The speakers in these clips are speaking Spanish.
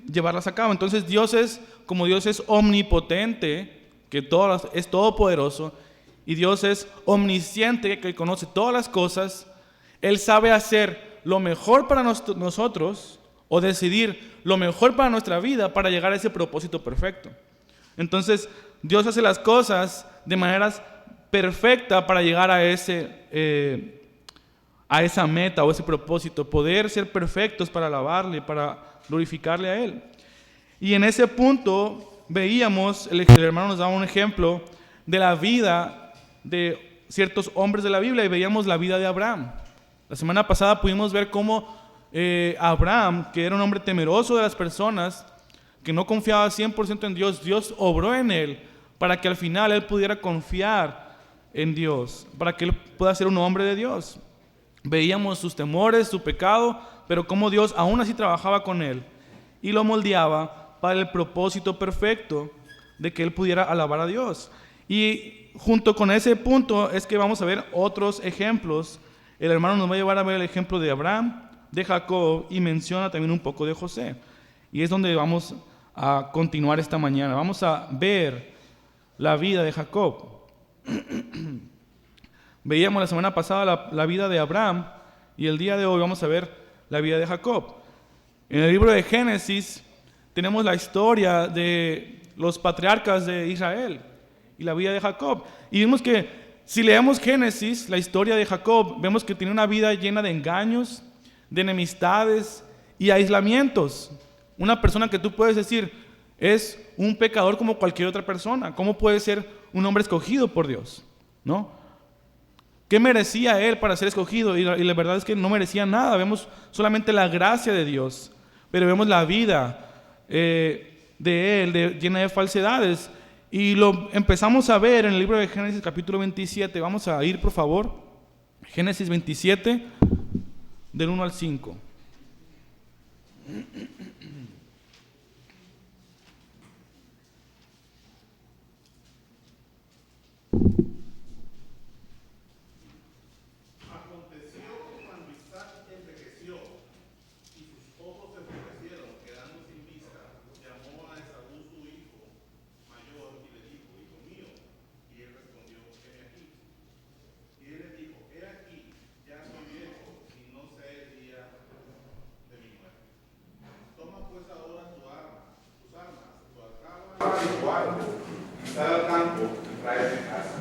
llevarlas a cabo. Entonces como Dios es omnipotente, que es todopoderoso, y Dios es omnisciente, que conoce todas las cosas, Él sabe hacer lo mejor para nosotros, o decidir lo mejor para nuestra vida para llegar a ese propósito perfecto. Entonces Dios hace las cosas de maneras perfectas para llegar a esa meta o ese propósito, poder ser perfectos para alabarle, para glorificarle a Él. Y en ese punto veíamos, el hermano nos daba un ejemplo de la vida de ciertos hombres de la Biblia, y veíamos la vida de Abraham. La semana pasada pudimos ver cómo Abraham, que era un hombre temeroso de las personas, que no confiaba 100% en Dios, Dios obró en él para que al final él pudiera confiar en Dios, para que él pueda ser un hombre de Dios. Veíamos sus temores, su pecado, pero cómo Dios aún así trabajaba con él y lo moldeaba para el propósito perfecto de que él pudiera alabar a Dios. Y junto con ese punto es que vamos a ver otros ejemplos. El hermano nos va a llevar a ver el ejemplo de Abraham, de Jacob, y menciona también un poco de José. Y es donde vamos a continuar esta mañana. Vamos a ver la vida de Jacob. Veíamos la semana pasada la vida de Abraham, y el día de hoy vamos a ver la vida de Jacob. En el libro de Génesis tenemos la historia de los patriarcas de Israel y la vida de Jacob. Y vemos que si leemos Génesis, la historia de Jacob, vemos que tiene una vida llena de engaños, de enemistades y aislamientos. Una persona que tú puedes decir es un pecador como cualquier otra persona. ¿Cómo puede ser un hombre escogido por Dios? ¿No? ¿Qué merecía él para ser escogido? Y la verdad es que no merecía nada. Vemos solamente la gracia de Dios, pero vemos la vida de él llena de falsedades. Y lo empezamos a ver en el libro de Génesis capítulo 27. Vamos a ir, por favor. Génesis 27, del 1 al 5. Igual, y sal al campo y tráeme a casa,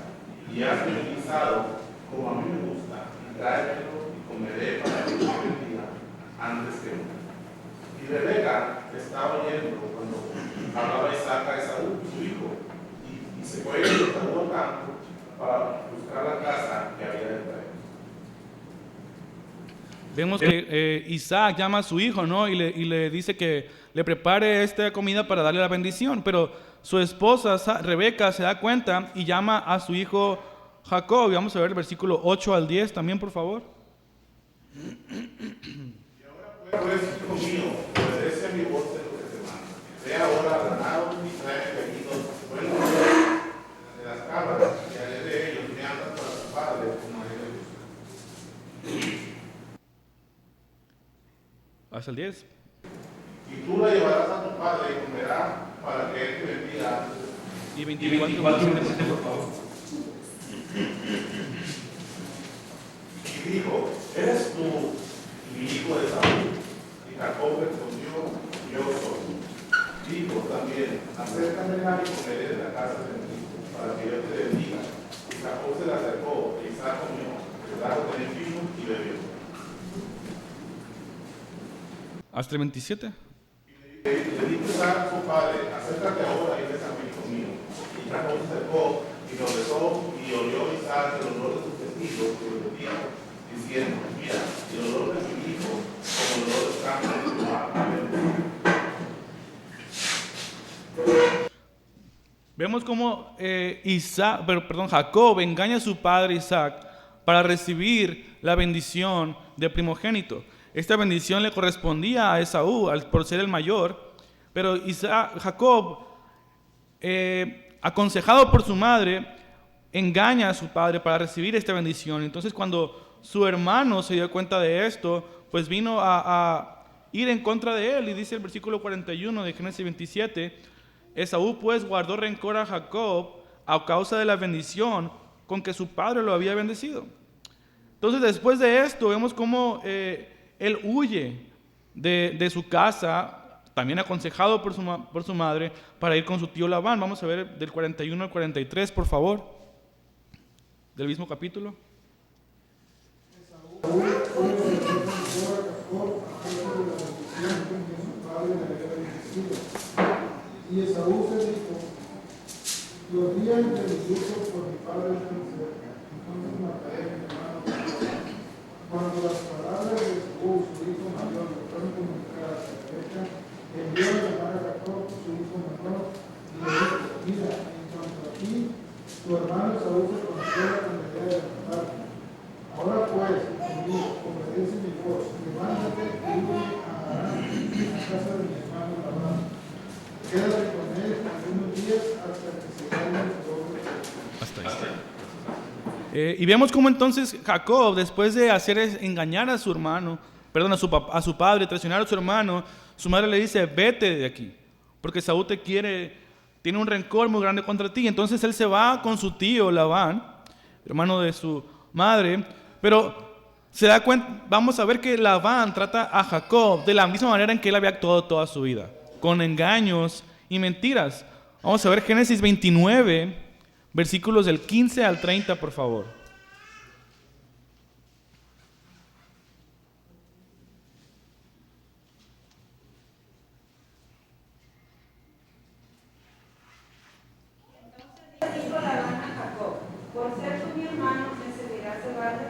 y hazme un guisado como a mí me gusta, y tráemelo y comeré para que yo bendiga antes que nunca. Y Rebeca estaba oyendo cuando hablaba Isaac a Esaú, su hijo, y se fue Esaú al campo para buscar la casa que había de traer. Vemos que Isaac llama a su hijo, ¿no? Y le dice que le prepare esta comida para darle la bendición. Pero su esposa, Rebeca, se da cuenta y llama a su hijo Jacob. Y vamos a ver el versículo 8 al 10 también, por favor. Y ahora pues, hijo mío, obedece a mi voz en lo que te mando. Ve ahora al ganado y trae aquí dos buenos de las cabras, y haré de ellos viandas para tu padre, como a él le gusta. Hasta el 10. Y tú la llevarás a tu padre y comerá para que él te bendiga. Y 24, por favor. Y dijo, ¿eres tú mi hijo de Saúl? Y Jacob respondió, yo soy. Dijo también, acércame a y comeré de la casa de mi hijo, para que yo te bendiga. Y Jacob se le acercó, e Isaac comió, le trajo de vino y bebió. Hasta el 27. Le dijo Isaac a su padre, acércate ahora y bésame, hijo mío. Y Jacob se acercó y lo besó, y olió Isaac el olor de sus vestidos, y lo bendijo, diciendo, mira, el olor de mi hijo, como el olor del campo de tu madre. Vemos cómo Jacob engaña a su padre Isaac para recibir la bendición del primogénito. Esta bendición le correspondía a Esaú por ser el mayor, pero Jacob, aconsejado por su madre, engaña a su padre para recibir esta bendición. Entonces, cuando su hermano se dio cuenta de esto, pues vino a ir en contra de él. Y dice el versículo 41 de Génesis 27, Esaú pues guardó rencor a Jacob a causa de la bendición con que su padre lo había bendecido. Entonces, después de esto, vemos cómo él huye de su casa, también aconsejado por su madre, para ir con su tío Labán. Vamos a ver del 41 al 43, por favor, del mismo capítulo. Y Esaú se dijo: los días de mis hijos por mi padre están cerca, entonces mataré a mi hermano. Cuando las palabras de Esaú, su hijo mayor, le fueron comunicadas a Rebeca, envió a llamar a Jacob, su hijo menor, y le dijo: mira, en cuanto a ti, tu hermano Esaú se consuela con la idea de matarte. Ahora pues, conmigo, obedece mi voz, levántate y huye a Harán, a casa de mi hermano Labán. Quédate con él algunos días hasta que se calme el dolor de tu. Hasta ahí. Y vemos cómo entonces Jacob, después de engañar a su hermano, perdón, a su padre, traicionar a su hermano, su madre le dice: vete de aquí, porque Saúl te quiere, tiene un rencor muy grande contra ti. Entonces él se va con su tío Labán, hermano de su madre, pero se da cuenta, vamos a ver que Labán trata a Jacob de la misma manera en que él había actuado toda su vida, con engaños y mentiras. Vamos a ver Génesis 29, versículos del 15 al 30, por favor. Entonces dijo Labán a Jacob: por ser tú mi hermano, me servirás de balde.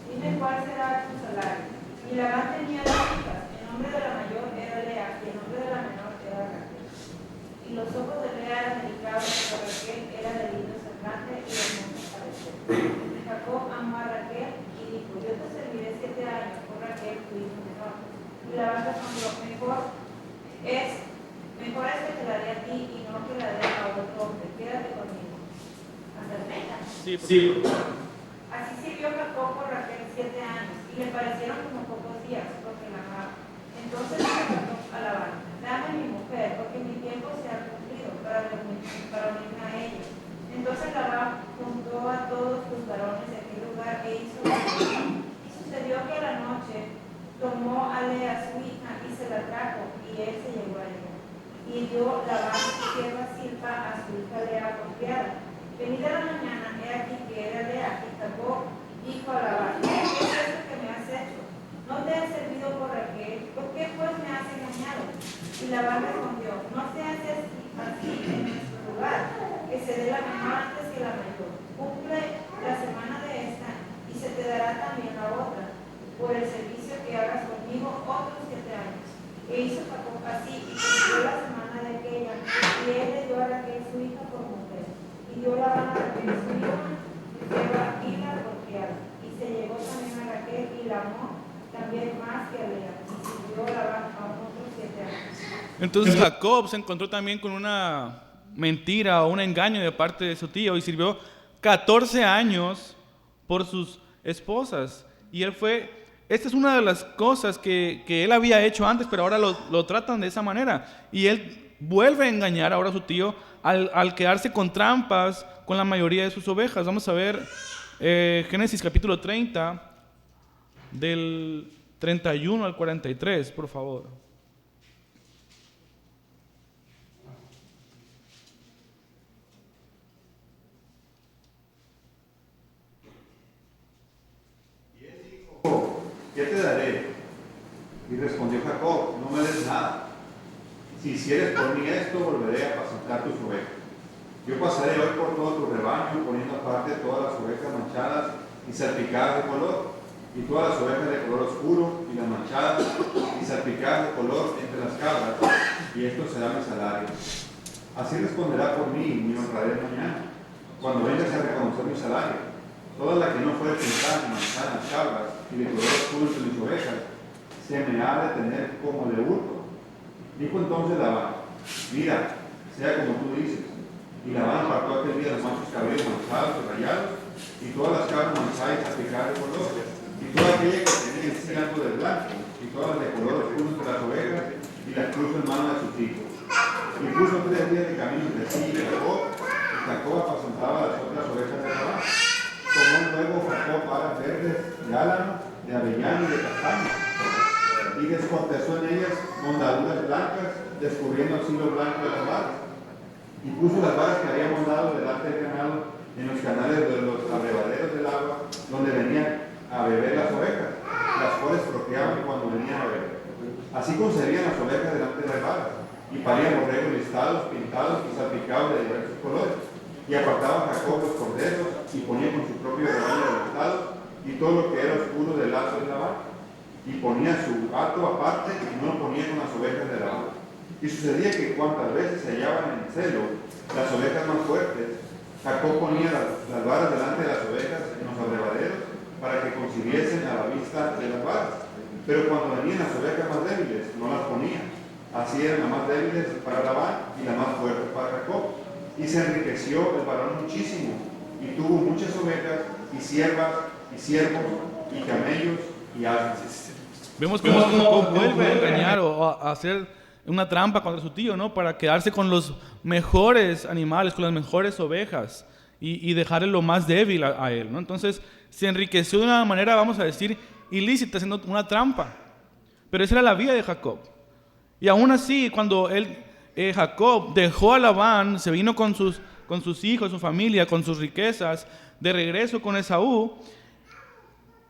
Dime cuál será tu salario. Y Labán tenía dos hijas. El nombre de la mayor era Lea y el nombre de la menor era Raquel. Y los ojos de Lea eran delicados, pero Raquel era de lindo semblante y hermoso parecer. Y Jacob amó a Raquel y dijo: yo te serviré 7 años por Raquel, tu hijo menor. Y Labán respondió: mejor es que te la dé a ti y no que la dé a otro hombre. Quédate conmigo. Hasta el 30. Sí. Así sirvió Jacob por Raquel 7 años, y le parecieron como pocos días, porque la amaba. Entonces dijo Jacob a Labán: dame mi mujer, porque mi tiempo se ha cumplido para unirme a ella. Entonces Labán juntó a todos sus varones de aquel lugar e hizo lo mismo. Y sucedió que a la noche tomó a Lea su hija y se la trajo, y él se llegó a ella. Y dio Labán su sierva Silpa a su hija Lea por criada. Venida la mañana, he aquí que era Lea, y Jacob dijo a Labán: ¿qué es esto que me has hecho? ¿No te he servido por Raquel? ¿Por qué pues me has engañado? Y Labán respondió: no se hace así en nuestro lugar, que se dé la menor antes que la mayor. Cumple la semana de esta, y se te dará también la otra, por el servicio que hagas conmigo otros 7 años. E hizo Jacob así, y cumplió la semana de aquella, y él le dio a Raquel su hija por mujer. Y dio Labán a Raquel su hija, y la por criada. Y se llegó también a Raquel y la amó también más que a Lea. Y sirvió Labán a otros 7 años. Entonces Jacob se encontró también con una mentira o un engaño de parte de su tío y sirvió 14 años por sus esposas. Y esta es una de las cosas que él había hecho antes, pero ahora lo tratan de esa manera. Y él vuelve a engañar ahora a su tío al quedarse con trampas con la mayoría de sus ovejas. Vamos a ver Génesis capítulo 30, del 31 al 43, por favor. ¿Qué te daré? Y respondió Jacob: no me des nada. Si hicieres por mí esto, volveré a apacentar tus ovejas. Yo pasaré hoy por todo tu rebaño, poniendo aparte todas las ovejas manchadas y salpicadas de color, y todas las ovejas de color oscuro, y las manchadas y salpicadas de color entre las cabras, y esto será mi salario. Así responderá por mí, y me honraré mañana, cuando vengas a reconocer mi salario. Toda la que no fuere pintada ni manchada en las cabras, y de color oscuro entre mis ovejas, se me ha de tener como de hurto. Dijo entonces Labán: mira, sea como tú dices. Y Labán apartó aquel día los machos cabríos manchados y rayados, y todas las cabras manchadas y salpicadas de color, y toda aquella que tenía en sí algo de blanco, y y todas las decoró los cuernos de las ovejas y las puso en manos de sus hijos. Y puso 3 días de camino entre sí y Jacob, y Jacob apacentaba las otras ovejas de Labán. Tomó luego Jacob varas verdes de álamo, de avellano y de castaño, y descortezó en ellas mondaduras blancas, descubriendo el hilo blanco de las varas. Y puso las varas que había moldado delante del ganado en los canales de los abrevaderos del agua, donde venían a beber las ovejas, las cuales procreaban cuando venían a beber. Así concebían las ovejas delante de las varas, y parían borregos listados, pintados y salpicados de diversos colores. Y apartaba Jacob los corderos, y ponía con su propio rebaño de listado, y todo lo que era oscuro del lazo de la vaca. Y ponía su hato aparte, y no lo ponía con las ovejas de la vaca. Y sucedía que cuantas veces se hallaban en celo las ovejas más fuertes, Jacob ponía las varas delante de las ovejas en los abrevaderos para que concibiesen a la vista de las varas. Pero cuando venían las ovejas más débiles, no las ponía. Así eran las más débiles para Labán y las más fuertes para Jacob. Y se enriqueció el varón muchísimo, y tuvo muchas ovejas, y siervas, y siervos, y camellos, y asnos. Vemos cómo Jacob vuelve a engañar o a hacer una trampa contra su tío, ¿no? Para quedarse con los mejores animales, con las mejores ovejas y dejarle lo más débil a él, ¿no? Entonces se enriqueció de una manera, vamos a decir, ilícita, haciendo una trampa. Pero esa era la vida de Jacob. Y aún así, cuando Jacob dejó a Labán, se vino con sus hijos, su familia, con sus riquezas, de regreso con Esaú,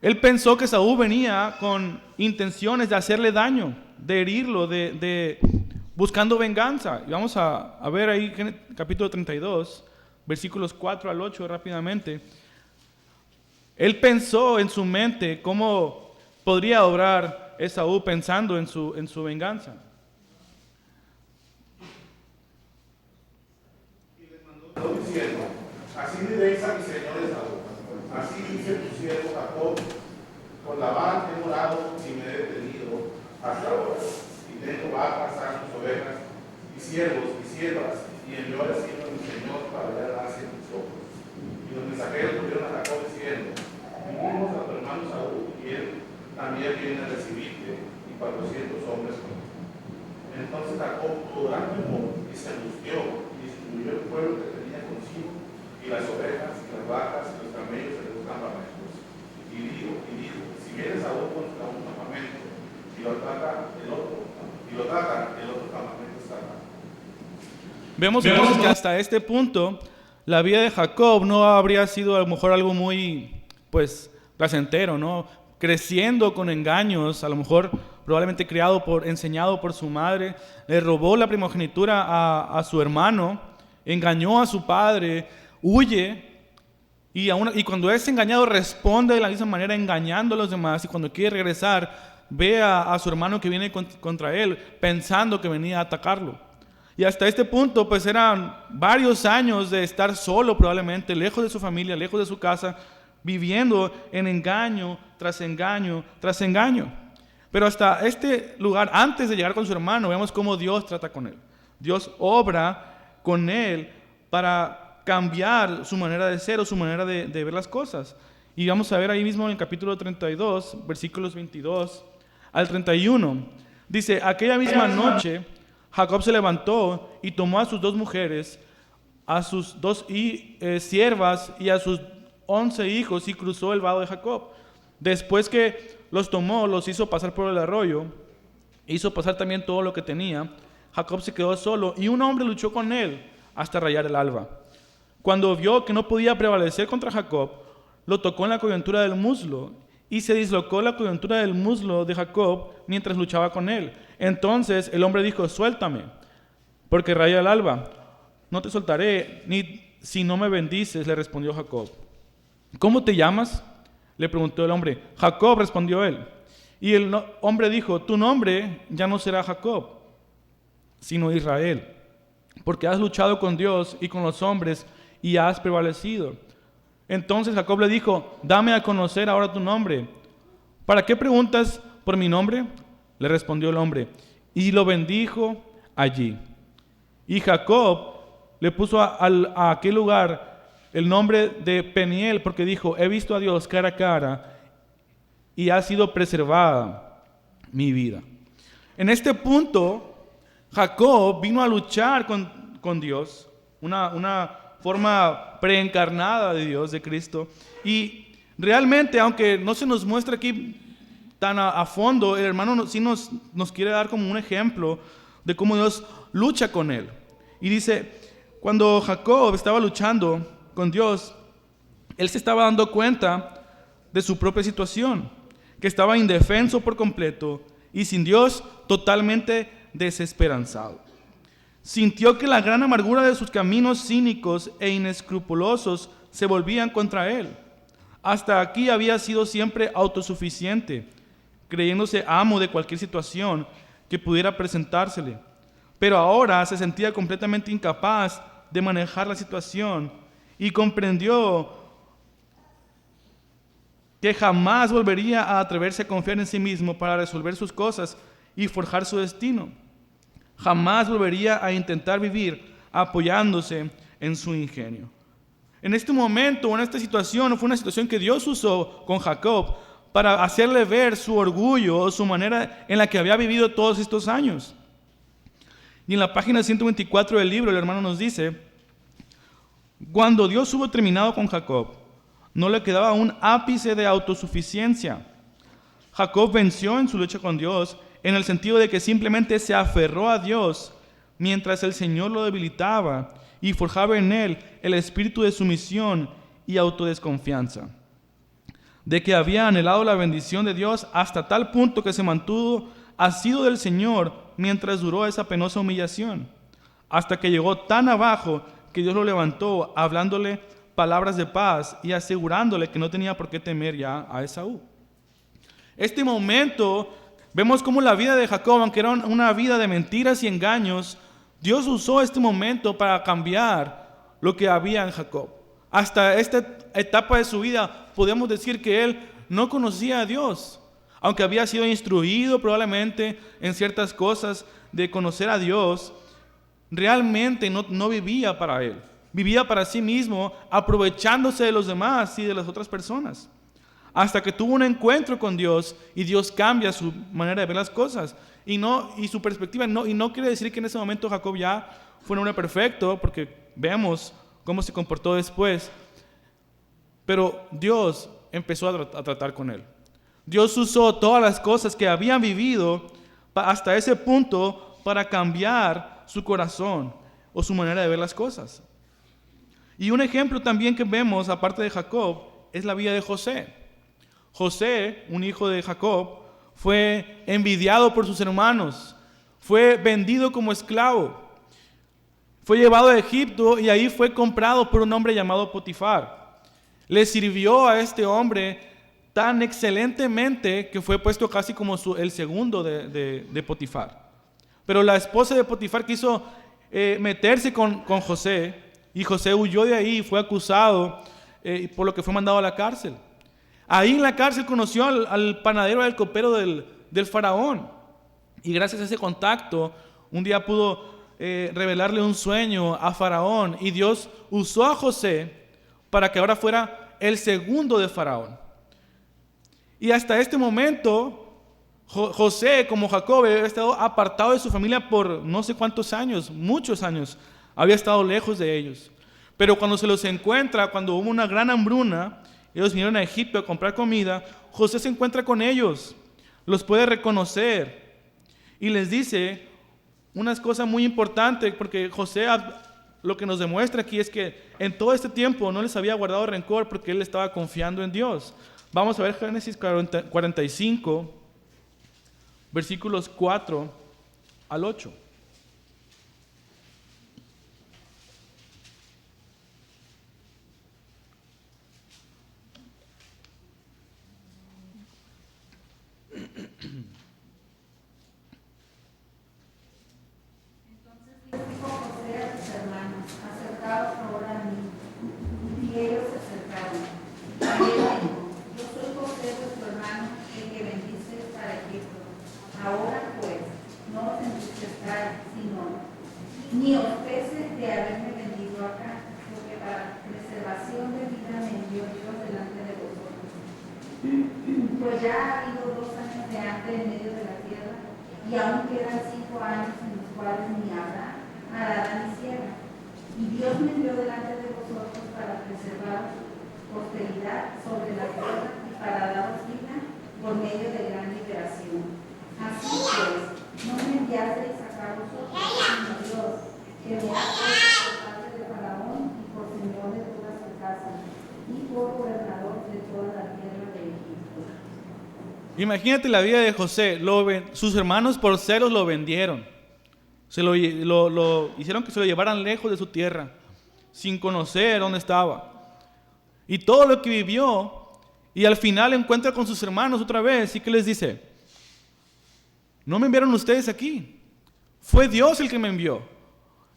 él pensó que Esaú venía con intenciones de hacerle daño, de herirlo, buscando venganza. Y vamos a ver ahí en el capítulo 32, versículos 4 al 8 rápidamente. Él pensó en su mente cómo podría obrar Esaú pensando en su venganza. Diciendo, así diréis a mi señor Esaú, así dice tu siervo Jacob, con Labán he morado y me he detenido hasta ahora, y tengo vacas, asnos, ovejas, y siervos y siervas, y envió a decirlo a mi señor para hallarse en tus ojos. Y los mensajeros volvieron a Jacob diciendo, vinimos a tu hermano Saúl, y él también viene a recibirte, y 400 hombres con él. Entonces Jacob tuvo gran temor y se angustió, y distribuyó el pueblo que tenía consigo, y las ovejas, y las vacas, y los camellos de los campamentos. Y dijo, si vienes a contra un campamento, y lo ataca el otro campamento estará. Vemos entonces que hasta este punto la vida de Jacob no habría sido a lo mejor algo muy, placentero, ¿no? Creciendo con engaños, a lo mejor probablemente enseñado por su madre, le robó la primogenitura a su hermano, engañó a su padre, huye, y cuando es engañado responde de la misma manera engañando a los demás, y cuando quiere regresar ve a su hermano que viene contra él pensando que venía a atacarlo. Y hasta este punto eran varios años de estar solo, probablemente lejos de su familia, lejos de su casa, viviendo en engaño tras engaño tras engaño. Pero hasta este lugar, antes de llegar con su hermano, vemos cómo Dios trata con él. Dios obra con él para cambiar su manera de ser o su manera de ver las cosas. Y vamos a ver ahí mismo en el capítulo 32, versículos 22 al 31. Dice, aquella misma noche Jacob se levantó y tomó a sus 2 mujeres, a sus 2 siervas y a sus 11 hijos y cruzó el vado de Jacob. Después que los tomó, los hizo pasar por el arroyo, hizo pasar también todo lo que tenía. Jacob se quedó solo y un hombre luchó con él hasta rayar el alba. Cuando vio que no podía prevalecer contra Jacob, lo tocó en la coyuntura del muslo y se dislocó la coyuntura del muslo de Jacob mientras luchaba con él. Entonces el hombre dijo, suéltame, porque raya el alba. No te soltaré, ni si no me bendices, le respondió Jacob. ¿Cómo te llamas?, le preguntó el hombre. Jacob, respondió él. Y el hombre dijo, tu nombre ya no será Jacob, sino Israel, porque has luchado con Dios y con los hombres y has prevalecido. Entonces Jacob le dijo, dame a conocer ahora tu nombre. ¿Para qué preguntas por mi nombre?, le respondió el hombre, y lo bendijo allí. Y Jacob le puso a aquel lugar el nombre de Peniel, porque dijo, he visto a Dios cara a cara, y ha sido preservada mi vida. En este punto, Jacob vino a luchar con Dios, una forma preencarnada de Dios, de Cristo. Y realmente, aunque no se nos muestra aquí tan a fondo, el hermano sí nos quiere dar como un ejemplo de cómo Dios lucha con él. Y dice, cuando Jacob estaba luchando con Dios, él se estaba dando cuenta de su propia situación, que estaba indefenso por completo y sin Dios totalmente desesperanzado. Sintió que la gran amargura de sus caminos cínicos e inescrupulosos se volvían contra él. Hasta aquí había sido siempre autosuficiente, creyéndose amo de cualquier situación que pudiera presentársele. Pero ahora se sentía completamente incapaz de manejar la situación y comprendió que jamás volvería a atreverse a confiar en sí mismo para resolver sus cosas y forjar su destino. Jamás volvería a intentar vivir apoyándose en su ingenio. En este momento, en esta situación, fue una situación que Dios usó con Jacob para hacerle ver su orgullo, su manera en la que había vivido todos estos años. Y en la página 124 del libro, el hermano nos dice, cuando Dios hubo terminado con Jacob, no le quedaba un ápice de autosuficiencia. Jacob venció en su lucha con Dios en el sentido de que simplemente se aferró a Dios mientras el Señor lo debilitaba y forjaba en él el espíritu de sumisión y autodesconfianza, de que había anhelado la bendición de Dios hasta tal punto que se mantuvo asido del Señor mientras duró esa penosa humillación, hasta que llegó tan abajo que Dios lo levantó hablándole palabras de paz y asegurándole que no tenía por qué temer ya a Esaú. Este momento, vemos cómo la vida de Jacob, aunque era una vida de mentiras y engaños, Dios usó este momento para cambiar lo que había en Jacob. Hasta esta etapa de su vida podemos decir que él no conocía a Dios, aunque había sido instruido probablemente en ciertas cosas de conocer a Dios, realmente no vivía para él. Vivía para sí mismo, aprovechándose de los demás y de las otras personas. Hasta que tuvo un encuentro con Dios y Dios cambia su manera de ver las cosas y su perspectiva. Y no quiere decir que en ese momento Jacob ya fue un hombre perfecto, porque vemos cómo se comportó después. Pero Dios empezó a tratar con él. Dios usó todas las cosas que habían vivido hasta ese punto para cambiar su corazón o su manera de ver las cosas. Y un ejemplo también que vemos, aparte de Jacob, es la vida de José. José, un hijo de Jacob, fue envidiado por sus hermanos, fue vendido como esclavo, fue llevado a Egipto y ahí fue comprado por un hombre llamado Potifar. Le sirvió a este hombre tan excelentemente que fue puesto casi como el segundo de Potifar. Pero la esposa de Potifar quiso meterse con José y José huyó de ahí y fue acusado por lo que fue mandado a la cárcel. Ahí en la cárcel conoció al panadero del copero del faraón y gracias a ese contacto un día pudo revelarle un sueño a Faraón y Dios usó a José para que ahora fuera el segundo de Faraón. Y hasta este momento, José, como Jacob, había estado apartado de su familia por no sé cuántos años, muchos años, había estado lejos de ellos. Pero cuando se los encuentra, cuando hubo una gran hambruna, ellos vinieron a Egipto a comprar comida, José se encuentra con ellos, los puede reconocer y les dice unas cosas muy importantes, porque José lo que nos demuestra aquí es que en todo este tiempo no les había guardado rencor porque él estaba confiando en Dios. Vamos a ver Génesis 45, versículos 4 al 8. Ahora pues, no os entristezáis, ni os pese de haberme vendido acá, porque para preservación de vida me envió Dios delante de vosotros. Pues ya ha habido 2 años de hambre en medio de la tierra y aún quedan 5 años en los cuales ni habrá arada ni siega. Y Dios me envió delante de vosotros para preservar posteridad sobre la tierra y para daros vida por medio de gran liberación. Así pues, no me enviasteis acá vosotros, sino Dios, que me ha puesto por padre de Faraón y por señor de toda su casa y por gobernador de toda la tierra de Egipto. Imagínate la vida de José. Sus hermanos por celos lo vendieron. Lo hicieron que se lo llevaran lejos de su tierra, sin conocer dónde estaba. Y todo lo que vivió, y al final encuentra con sus hermanos otra vez, y que les dice: no me enviaron ustedes aquí, fue Dios el que me envió.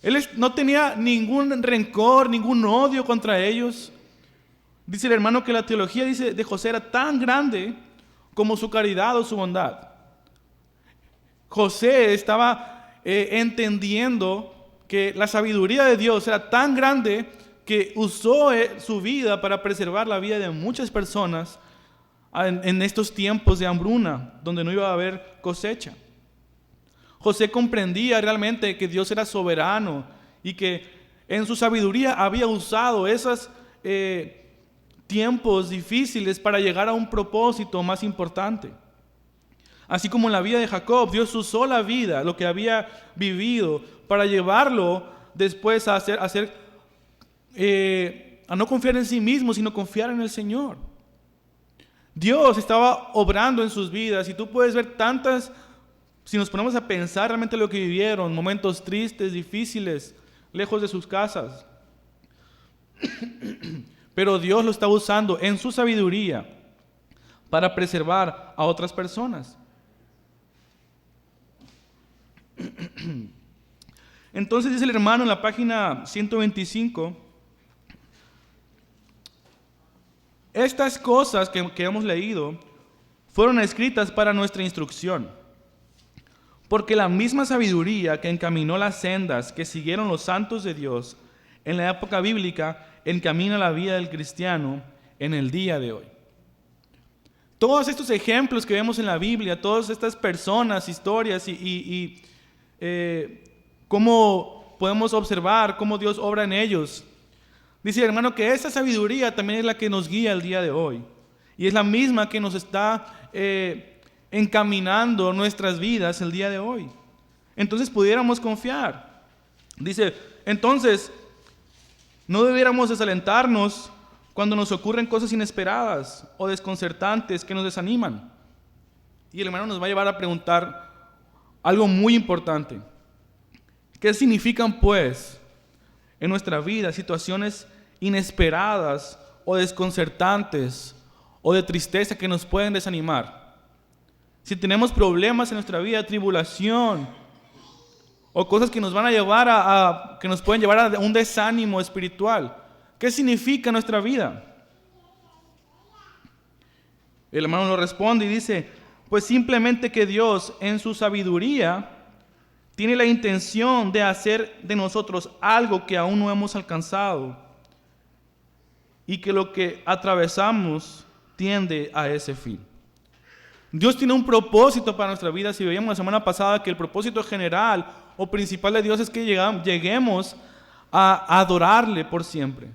Él no tenía ningún rencor, ningún odio contra ellos. Dice el hermano que la teología de José era tan grande como su caridad o su bondad. José estaba entendiendo que la sabiduría de Dios era tan grande que usó su vida para preservar la vida de muchas personas en estos tiempos de hambruna, donde no iba a haber cosecha. José comprendía realmente que Dios era soberano y que en su sabiduría había usado esos tiempos difíciles para llegar a un propósito más importante. Así como en la vida de Jacob, Dios usó la vida, lo que había vivido, para llevarlo después a no confiar en sí mismo, sino confiar en el Señor. Dios estaba obrando en sus vidas, y tú puedes ver si nos ponemos a pensar realmente lo que vivieron, momentos tristes, difíciles, lejos de sus casas. Pero Dios lo está usando en su sabiduría para preservar a otras personas. Entonces dice el hermano en la página 125, estas cosas que hemos leído fueron escritas para nuestra instrucción, porque la misma sabiduría que encaminó las sendas que siguieron los santos de Dios en la época bíblica encamina la vida del cristiano en el día de hoy. Todos estos ejemplos que vemos en la Biblia, todas estas personas, historias y cómo podemos observar cómo Dios obra en ellos. Dice el hermano que esa sabiduría también es la que nos guía el día de hoy. Y es la misma que nos está encaminando nuestras vidas el día de hoy. Entonces pudiéramos confiar. Dice, entonces, no debiéramos desalentarnos cuando nos ocurren cosas inesperadas o desconcertantes que nos desaniman. Y el hermano nos va a llevar a preguntar algo muy importante. ¿Qué significan, pues, en nuestra vida situaciones inesperadas o desconcertantes o de tristeza que nos pueden desanimar? Si tenemos problemas en nuestra vida, tribulación o cosas que nos van a llevar que nos pueden llevar a un desánimo espiritual, ¿qué significa nuestra vida? El hermano lo responde y dice, pues simplemente que Dios en su sabiduría tiene la intención de hacer de nosotros algo que aún no hemos alcanzado y que lo que atravesamos tiende a ese fin. Dios tiene un propósito para nuestra vida. Si veíamos la semana pasada que el propósito general o principal de Dios es que lleguemos a adorarle por siempre.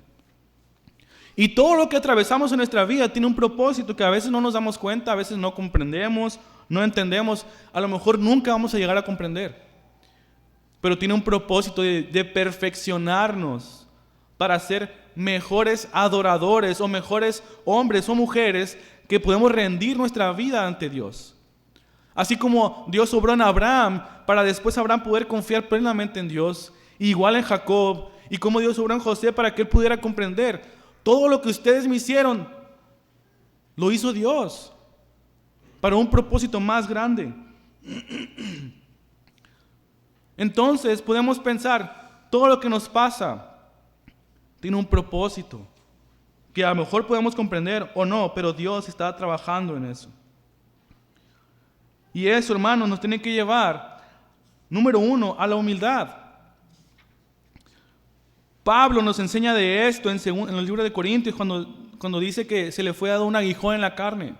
Y todo lo que atravesamos en nuestra vida tiene un propósito que a veces no nos damos cuenta, a veces no comprendemos, no entendemos, a lo mejor nunca vamos a llegar a comprender. Pero tiene un propósito de perfeccionarnos para ser mejores adoradores o mejores hombres o mujeres que podemos rendir nuestra vida ante Dios. Así como Dios obró en Abraham para después Abraham poder confiar plenamente en Dios, igual en Jacob, y como Dios obró en José para que él pudiera comprender todo lo que ustedes me hicieron, lo hizo Dios para un propósito más grande. Entonces podemos pensar, todo lo que nos pasa tiene un propósito que a lo mejor podemos comprender o no, pero Dios está trabajando en eso. Y eso, hermanos, nos tiene que llevar, número uno, a la humildad. Pablo nos enseña de esto en el libro de Corintios cuando dice que se le fue dado un aguijón en la carne.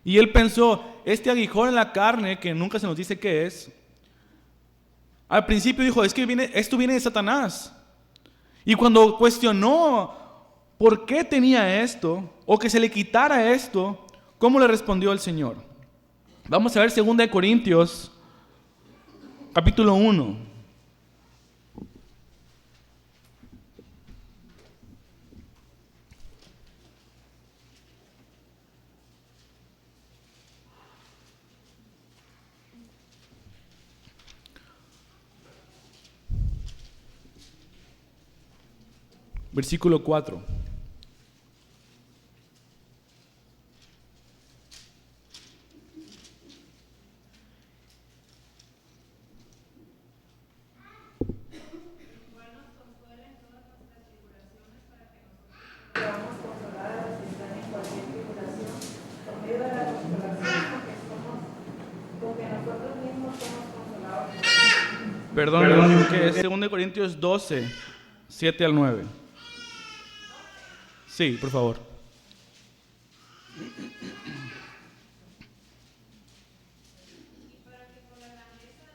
Y él pensó, este aguijón en la carne, que nunca se nos dice qué es, al principio dijo, es que esto viene de Satanás. Y cuando cuestionó por qué tenía esto, o que se le quitara esto, ¿cómo le respondió el Señor? Vamos a ver 2 Corintios, capítulo 1. Versículo 4. Podamos consolar a los que están en cualquier tribulación, por medio de la consolación con que nosotros mismos somos consolados. Perdón, que es 2 Corintios 12, 7 al 9. Sí, por favor.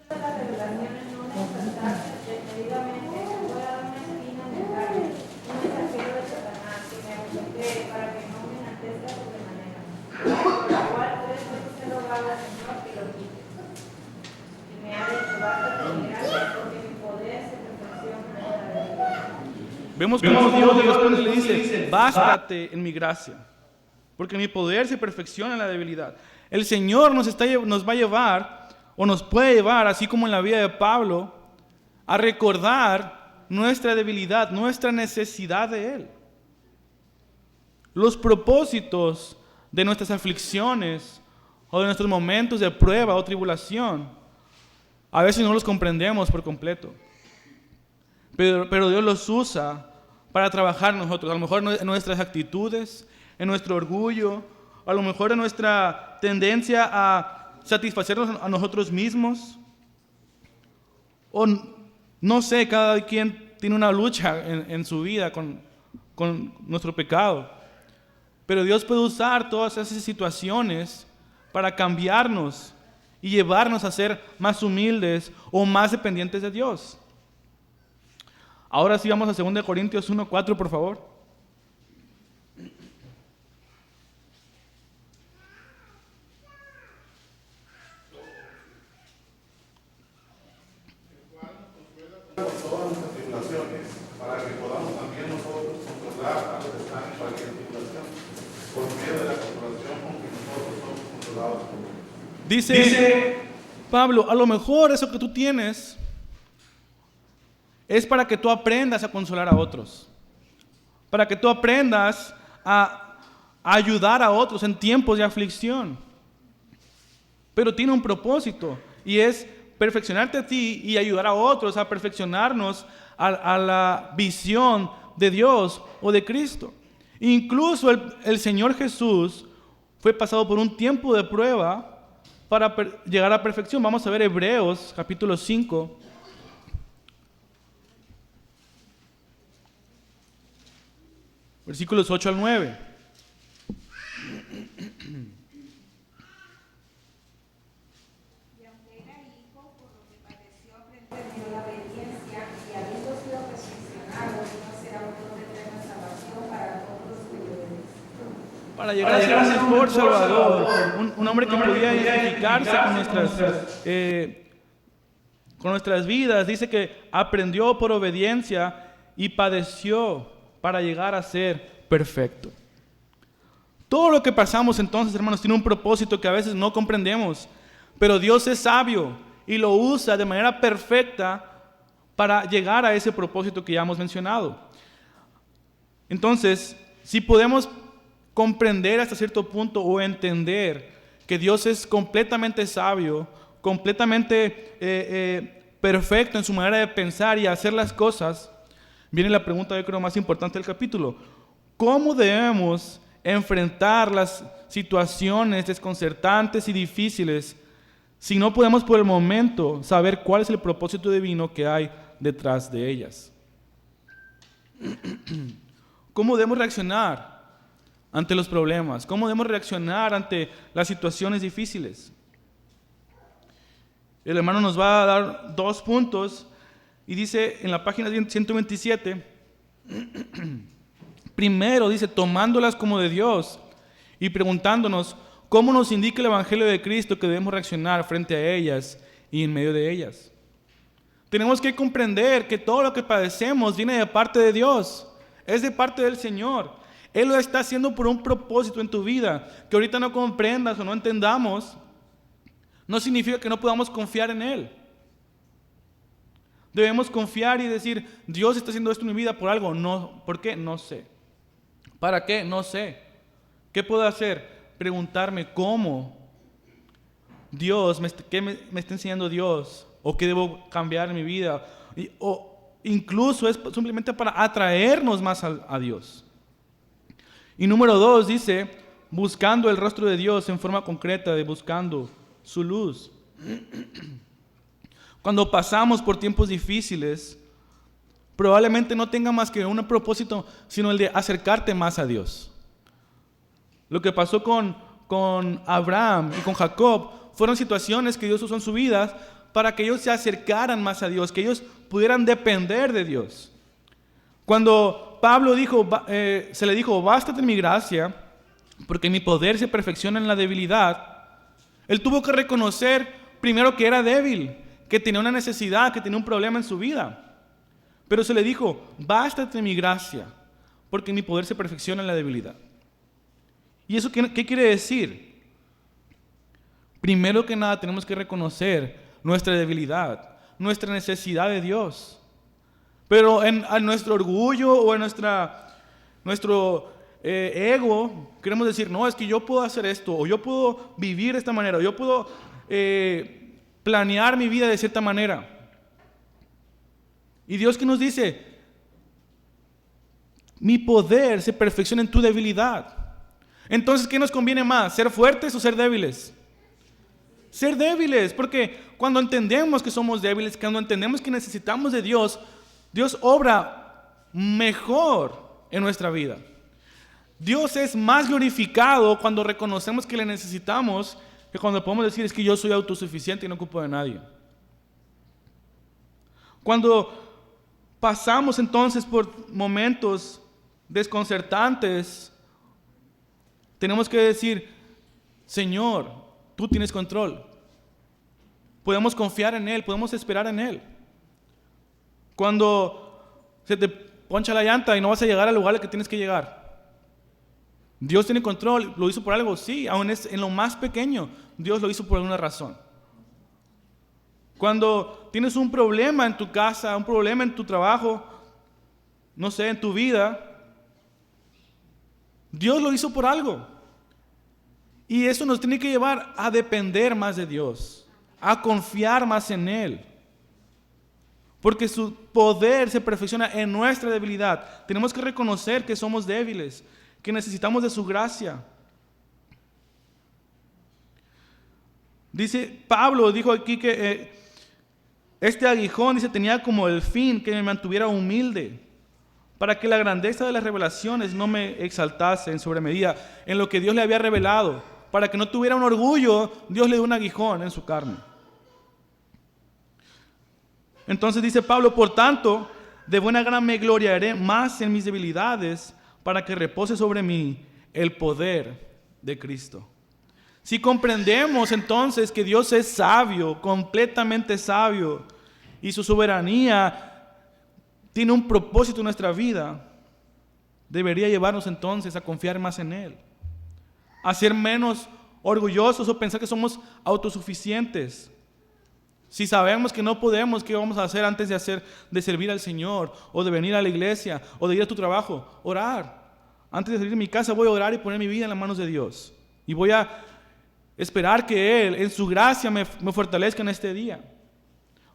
Las revelaciones no me exaltarse desmedidamente, me pueda dar una espina en el carne, un mensajero de Satanás que me ausenté para que no me enaltezca sobremanera, por la cual 3 veces he rogado al Señor que lo quite. Y me ha dicho, bástate de mi gracia, porque mi poder se perfecciona en la debilidad. Vemos cómo Dios le dice, bástate en mi gracia, porque mi poder se perfecciona en la debilidad. El Señor nos va a llevar, o nos puede llevar, así como en la vida de Pablo, a recordar nuestra debilidad, nuestra necesidad de Él. Los propósitos de nuestras aflicciones o de nuestros momentos de prueba o tribulación, a veces no los comprendemos por completo. Pero Dios los usa para trabajar en nosotros, a lo mejor en nuestras actitudes, en nuestro orgullo, a lo mejor en nuestra tendencia a satisfacernos a nosotros mismos. O no sé, cada quien tiene una lucha en su vida con nuestro pecado. Pero Dios puede usar todas esas situaciones para cambiarnos y llevarnos a ser más humildes o más dependientes de Dios. Ahora sí vamos a 2 Corintios 1:4, por favor. Con todas nuestras tribulaciones, para que podamos también nosotros controlar a los que están en cualquier tribulación, por medio de la consolación con que nosotros somos consolados por Dios. Dice Pablo, a lo mejor eso que tú tienes es para que tú aprendas a consolar a otros, para que tú aprendas a ayudar a otros en tiempos de aflicción. Pero tiene un propósito, y es perfeccionarte a ti y ayudar a otros a perfeccionarnos a la visión de Dios o de Cristo. Incluso el Señor Jesús fue pasado por un tiempo de prueba para llegar a perfección. Vamos a ver Hebreos capítulo 5. Versículos 8 al 9. Y aunque era hijo, por lo que padeció, aprendió la obediencia, y habiendo sido perfeccionado, vino a ser autor de eterna salvación para todos los que le obedecen. Para llegar a ser un mejor Salvador, un hombre que podía identificarse con nuestras vidas. Dice que aprendió por obediencia y padeció para llegar a ser perfecto. Todo lo que pasamos entonces, hermanos, tiene un propósito que a veces no comprendemos, pero Dios es sabio y lo usa de manera perfecta para llegar a ese propósito que ya hemos mencionado. Entonces, si podemos comprender hasta cierto punto o entender que Dios es completamente sabio, completamente perfecto en su manera de pensar y hacer las cosas, viene la pregunta, yo creo, más importante del capítulo. ¿Cómo debemos enfrentar las situaciones desconcertantes y difíciles si no podemos por el momento saber cuál es el propósito divino que hay detrás de ellas? ¿Cómo debemos reaccionar ante los problemas, cómo debemos reaccionar ante las situaciones difíciles. El hermano nos va a dar 2 puntos y dice en la página 127, primero dice, tomándolas como de Dios y preguntándonos cómo nos indica el Evangelio de Cristo que debemos reaccionar frente a ellas y en medio de ellas. Tenemos que comprender que todo lo que padecemos viene de parte de Dios, es de parte del Señor. Él lo está haciendo por un propósito en tu vida, que ahorita no comprendas o no entendamos, no significa que no podamos confiar en Él. Debemos confiar y decir, Dios está haciendo esto en mi vida por algo. No, ¿por qué? No sé. ¿Para qué? No sé. ¿Qué puedo hacer? Preguntarme cómo Dios, ¿qué me está enseñando Dios? ¿O qué debo cambiar en mi vida? O incluso es simplemente para atraernos más a Dios. Y número 2 dice, buscando el rostro de Dios en forma concreta, de buscando su luz. Cuando pasamos por tiempos difíciles, probablemente no tenga más que un propósito, sino el de acercarte más a Dios. Lo que pasó con Abraham y con Jacob fueron situaciones que Dios usó en su vida para que ellos se acercaran más a Dios, que ellos pudieran depender de Dios. Cuando Pablo se le dijo, bástate mi gracia, porque mi poder se perfecciona en la debilidad, él tuvo que reconocer primero que era débil, que tenía una necesidad, que tenía un problema en su vida. Pero se le dijo, bástate mi gracia, porque mi poder se perfecciona en la debilidad. ¿Y eso qué quiere decir? Primero que nada tenemos que reconocer nuestra debilidad, nuestra necesidad de Dios. Pero a nuestro orgullo o en nuestro ego queremos decir, no, es que yo puedo hacer esto, o yo puedo vivir de esta manera, o yo puedo planear mi vida de cierta manera. Y Dios que nos dice, mi poder se perfecciona en tu debilidad. Entonces, ¿qué nos conviene más? ¿Ser fuertes o ser débiles? Ser débiles, porque cuando entendemos que somos débiles, cuando entendemos que necesitamos de Dios, Dios obra mejor en nuestra vida. Dios es más glorificado cuando reconocemos que le necesitamos que cuando podemos decir, es que yo soy autosuficiente y no ocupo de nadie. Cuando pasamos entonces por momentos desconcertantes, tenemos que decir, Señor, tú tienes control. Podemos confiar en Él, podemos esperar en Él. Cuando se te poncha la llanta y no vas a llegar al lugar al que tienes que llegar, Dios tiene control. ¿Lo hizo por algo? Sí, aún en lo más pequeño, Dios lo hizo por alguna razón. Cuando tienes un problema en tu casa, un problema en tu trabajo, no sé, en tu vida, Dios lo hizo por algo. Y eso nos tiene que llevar a depender más de Dios, a confiar más en Él. Porque su poder se perfecciona en nuestra debilidad. Tenemos que reconocer que somos débiles, que necesitamos de su gracia. Pablo dijo aquí que este aguijón, tenía como el fin que me mantuviera humilde, para que la grandeza de las revelaciones no me exaltase en sobremedida en lo que Dios le había revelado, para que no tuviera un orgullo. Dios le dio un aguijón en su carne. Entonces dice Pablo, por tanto, de buena gana me gloriaré más en mis debilidades, para que repose sobre mí el poder de Cristo. Si comprendemos entonces que Dios es sabio, completamente sabio, y su soberanía tiene un propósito en nuestra vida, debería llevarnos entonces a confiar más en Él, a ser menos orgullosos o pensar que somos autosuficientes. Si sabemos que no podemos, ¿qué vamos a hacer antes de servir al Señor, o de venir a la iglesia, o de ir a tu trabajo? Orar. Antes de salir de mi casa voy a orar y poner mi vida en las manos de Dios. Y voy a esperar que Él, en su gracia, me fortalezca en este día.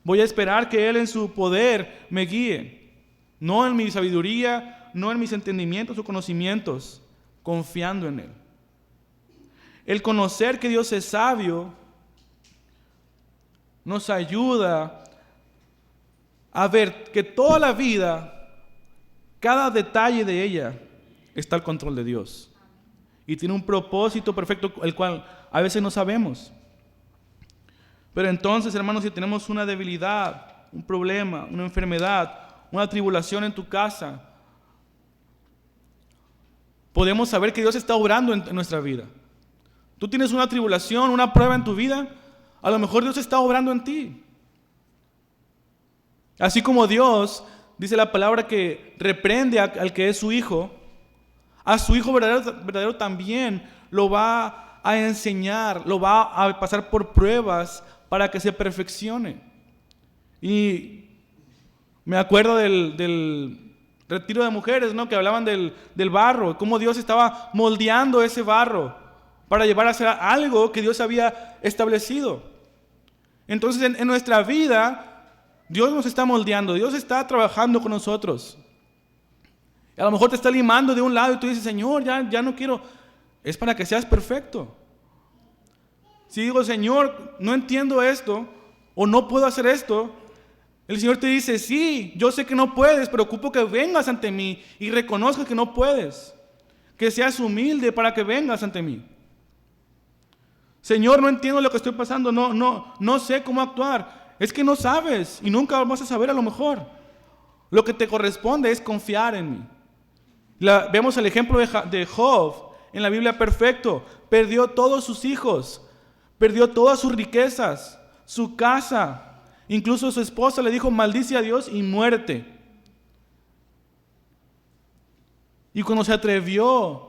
Voy a esperar que Él, en su poder, me guíe. No en mi sabiduría, no en mis entendimientos o conocimientos, confiando en Él. El conocer que Dios es sabio nos ayuda a ver que toda la vida, cada detalle de ella, está al control de Dios. y tiene un propósito perfecto, el cual a veces no sabemos. Pero entonces, hermanos, si tenemos una debilidad, un problema, una enfermedad, una tribulación en tu casa, podemos saber que Dios está obrando en nuestra vida. Tú tienes una tribulación, una prueba en tu vida, a lo mejor Dios está obrando en ti. Así como Dios, dice la palabra, que reprende al que es su hijo, a su hijo verdadero también lo va a enseñar, lo va a pasar por pruebas para que se perfeccione. Y me acuerdo del retiro de mujeres, ¿no? Que hablaban del barro, cómo Dios estaba moldeando ese barro para llevar a hacer algo que Dios había establecido. Entonces en nuestra vida Dios nos está moldeando, Dios está trabajando con nosotros. A lo mejor te está limando de un lado y tú dices, Señor, ya no quiero. Es para que seas perfecto. Si digo, Señor, no entiendo esto o no puedo hacer esto, el Señor te dice, sí, yo sé que no puedes, pero ocupo que vengas ante mí y reconozcas que no puedes. Que seas humilde para que vengas ante mí. Señor, no entiendo lo que estoy pasando, no sé cómo actuar. Es que no sabes y nunca vas a saber a lo mejor. Lo que te corresponde es confiar en mí. Vemos el ejemplo de Job en la Biblia perfecto. Perdió todos sus hijos, perdió todas sus riquezas, su casa. Incluso su esposa le dijo, maldice a Dios y muérete. Y cuando se atrevió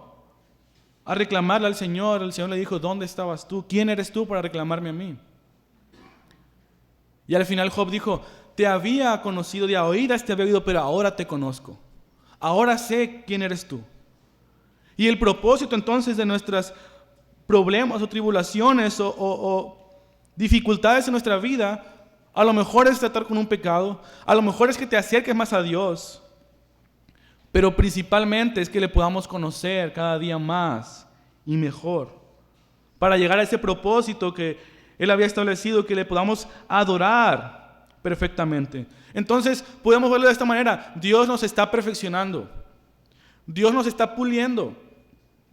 a reclamarle al Señor, el Señor le dijo, ¿dónde estabas tú? ¿Quién eres tú para reclamarme a mí? Y al final Job dijo, te había conocido, de a oídas te había oído, pero ahora te conozco. Ahora sé quién eres tú. Y el propósito entonces de nuestros problemas o tribulaciones o dificultades en nuestra vida, a lo mejor es tratar con un pecado, a lo mejor es que te acerques más a Dios, pero principalmente es que le podamos conocer cada día más y mejor, para llegar a ese propósito que Él había establecido, que le podamos adorar perfectamente. Entonces podemos verlo de esta manera: Dios nos está perfeccionando, Dios nos está puliendo,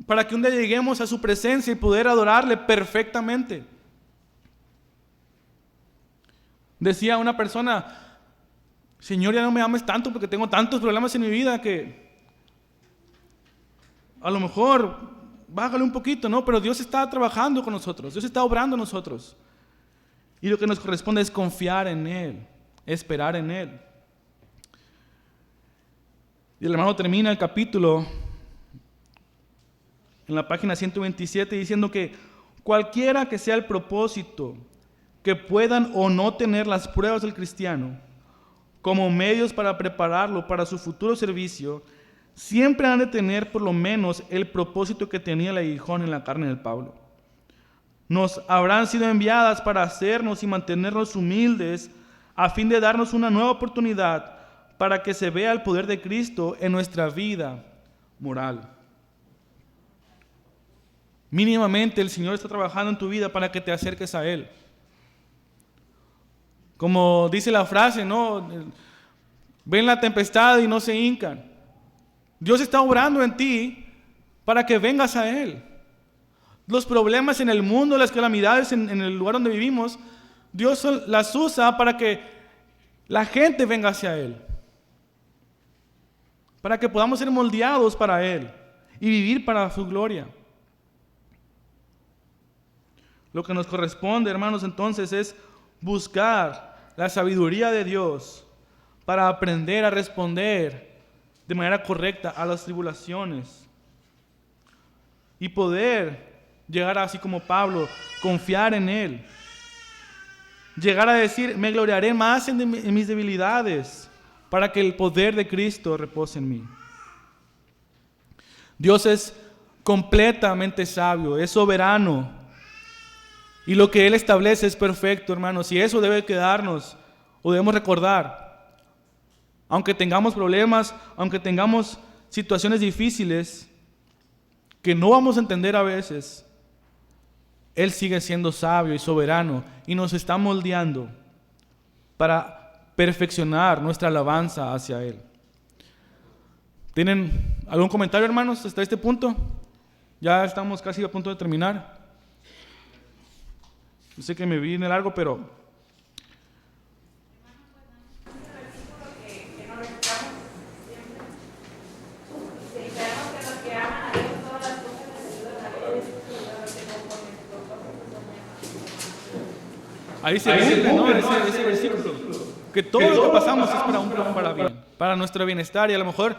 para que un día lleguemos a su presencia y poder adorarle perfectamente. Decía una persona, Señor, ya no me ames tanto porque tengo tantos problemas en mi vida que a lo mejor bájale un poquito, ¿no? Pero Dios está trabajando con nosotros, Dios está obrando en nosotros. Y lo que nos corresponde es confiar en Él, esperar en Él. Y el hermano termina el capítulo en la página 127 diciendo que cualquiera que sea el propósito que puedan o no tener las pruebas del cristiano como medios para prepararlo para su futuro servicio, siempre han de tener por lo menos el propósito que tenía el aguijón en la carne del Pablo. Nos habrán sido enviadas para hacernos y mantenernos humildes a fin de darnos una nueva oportunidad para que se vea el poder de Cristo en nuestra vida moral. Mínimamente el Señor está trabajando en tu vida para que te acerques a Él. Como dice la frase, ¿no? Ven la tempestad y no se hincan. Dios está obrando en ti para que vengas a Él. Los problemas en el mundo, las calamidades en el lugar donde vivimos, Dios las usa para que la gente venga hacia Él. Para que podamos ser moldeados para Él y vivir para su gloria. Lo que nos corresponde, hermanos, entonces es buscar la sabiduría de Dios para aprender a responder de manera correcta a las tribulaciones y poder llegar, así como Pablo, confiar en Él, llegar a decir, me gloriaré más en mis debilidades para que el poder de Cristo repose en mí. Dios es completamente sabio, es soberano. Y lo que Él establece es perfecto, hermanos, y eso debe quedarnos, o debemos recordar. Aunque tengamos problemas, aunque tengamos situaciones difíciles, que no vamos a entender a veces, Él sigue siendo sabio y soberano, y nos está moldeando para perfeccionar nuestra alabanza hacia Él. ¿Tienen algún comentario, hermanos, hasta este punto? Ya estamos casi a punto de terminar. Yo sé que me viene largo, pero ahí se cumple, ¿no? Ese versículo. Que todo lo que pasamos es para un plan, para bien, para nuestro bienestar. Y a lo mejor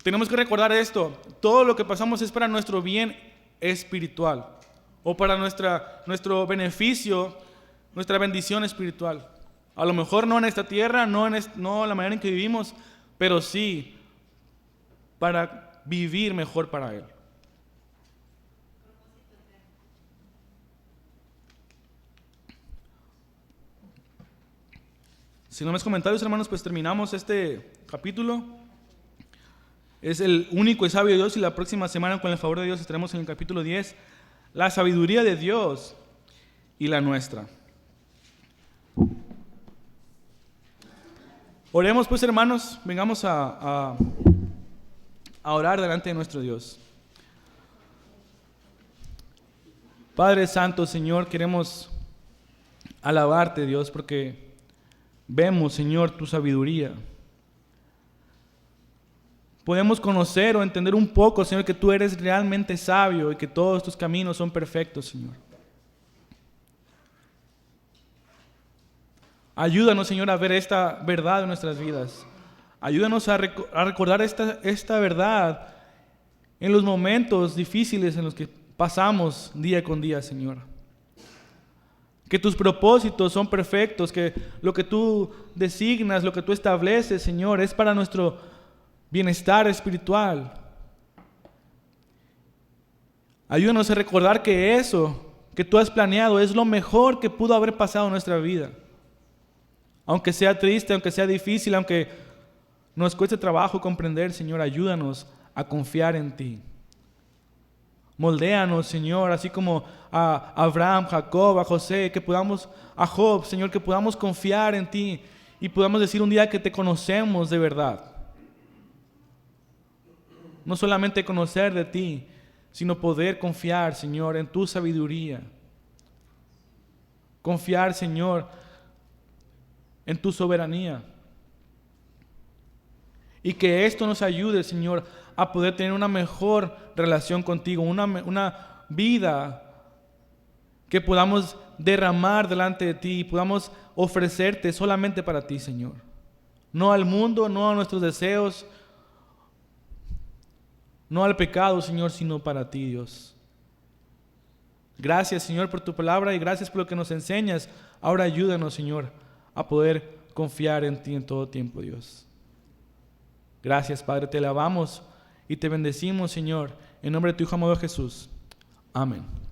tenemos que recordar esto. Todo lo que pasamos es para nuestro bien espiritual. O para nuestro beneficio, nuestra bendición espiritual. A lo mejor no en esta tierra, no la manera en que vivimos, pero sí para vivir mejor para Él. Si no más comentarios, hermanos, pues terminamos este capítulo. Es el único y sabio Dios, y la próxima semana, con el favor de Dios, estaremos en el capítulo 10, la sabiduría de Dios y la nuestra. Oremos pues, hermanos, vengamos a orar delante de nuestro Dios. Padre Santo, Señor, queremos alabarte, Dios, porque vemos, Señor, tu sabiduría. Podemos conocer o entender un poco, Señor, que tú eres realmente sabio y que todos tus caminos son perfectos, Señor. Ayúdanos, Señor, a ver esta verdad en nuestras vidas. Ayúdanos a recordar esta verdad en los momentos difíciles en los que pasamos día con día, Señor. Que tus propósitos son perfectos, que lo que tú designas, lo que tú estableces, Señor, es para nuestro bienestar espiritual. Ayúdanos a recordar que eso que tú has planeado es lo mejor que pudo haber pasado en nuestra vida. Aunque sea triste, aunque sea difícil, aunque nos cueste trabajo comprender, Señor, ayúdanos a confiar en ti. Moldéanos, Señor, así como a Abraham, Jacob, a José, a Job, Señor, que podamos confiar en ti y podamos decir un día que te conocemos de verdad. No solamente conocer de ti, sino poder confiar, Señor, en tu sabiduría. Confiar, Señor, en tu soberanía. Y que esto nos ayude, Señor, a poder tener una mejor relación contigo, una vida que podamos derramar delante de ti y podamos ofrecerte solamente para ti, Señor. No al mundo, no a nuestros deseos, no al pecado, Señor, sino para ti, Dios. Gracias, Señor, por tu palabra y gracias por lo que nos enseñas. Ahora ayúdanos, Señor, a poder confiar en ti en todo tiempo, Dios. Gracias, Padre, te alabamos y te bendecimos, Señor, en nombre de tu Hijo amado Jesús. Amén.